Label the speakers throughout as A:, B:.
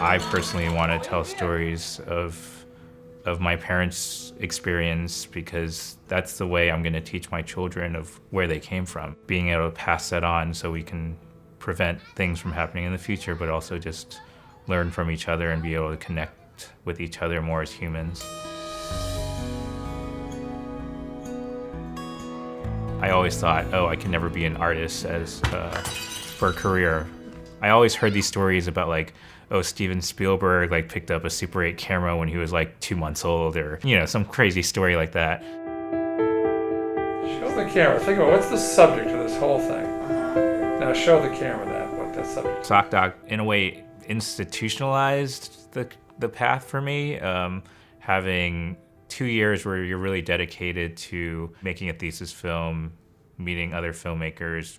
A: I personally want to tell stories of my parents' experience because that's the way I'm going to teach my children of where they came from. Being able to pass that on so we can prevent things from happening in the future, but also just learn from each other and be able to connect with each other more as humans. I always thought, oh, I can never be an artist for a career. I always heard these stories about like, oh, Steven Spielberg like picked up a Super 8 camera when he was like 2 months old, or some crazy story like that.
B: Show the camera. Think about what's the subject of this whole thing. Now show the camera what that subject is.
A: SocDoc, in a way, institutionalized the path for me. Having 2 years where you're really dedicated to making a thesis film, meeting other filmmakers,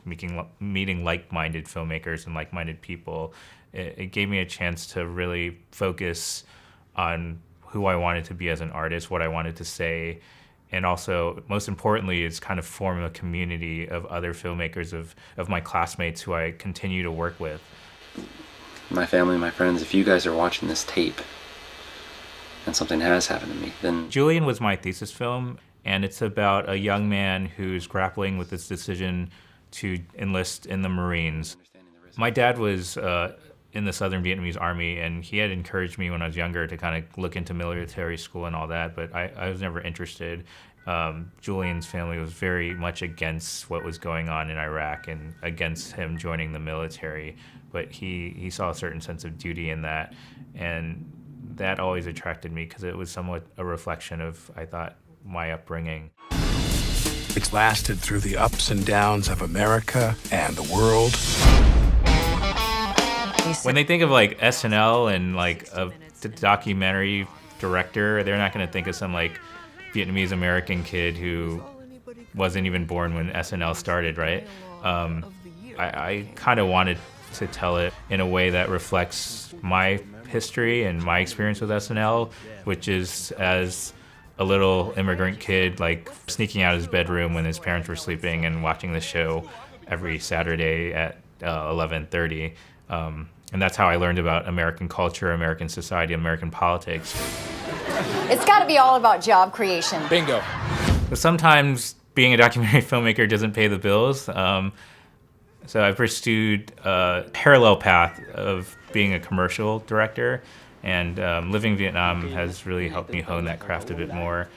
A: meeting like-minded filmmakers and like-minded people. It gave me a chance to really focus on who I wanted to be as an artist, what I wanted to say, and also, most importantly, is kind of form a community of other filmmakers, of my classmates who I continue to work with.
C: My family, my friends, if you guys are watching this tape and something has happened to me, then...
A: Julian was my thesis film, and it's about a young man who's grappling with this decision to enlist in the Marines. My dad was in the Southern Vietnamese Army, and he had encouraged me when I was younger to kind of look into military school and all that, but I was never interested. Julian's family was very much against what was going on in Iraq and against him joining the military, but he saw a certain sense of duty in that, and that always attracted me because it was somewhat a reflection of, I thought, my upbringing.
D: It's lasted through the ups and downs of America and the world.
A: When they think of like SNL and like a documentary director, they're not going to think of some like Vietnamese American kid who wasn't even born when SNL started, right? I kind of wanted to tell it in a way that reflects my history and my experience with SNL, which is as a little immigrant kid, like sneaking out of his bedroom when his parents were sleeping and watching the show every Saturday at 11:30. And that's how I learned about American culture, American society, American politics.
E: It's got to be all about job creation.
D: Bingo.
A: But sometimes being a documentary filmmaker doesn't pay the bills. So I pursued a parallel path of being a commercial director, and living in Vietnam has really helped me hone that craft a bit more.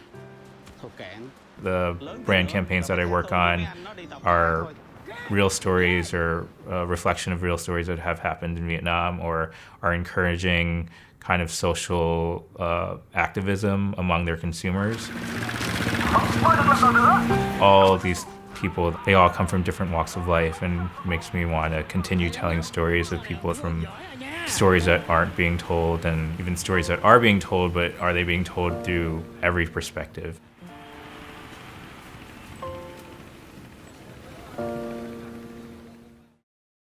A: The brand campaigns that I work on are real stories or a reflection of real stories that have happened in Vietnam, or are encouraging kind of social activism among their consumers. All these people, they all come from different walks of life, and makes me want to continue telling stories of people, from stories that aren't being told, and even stories that are being told, but are they being told through every perspective?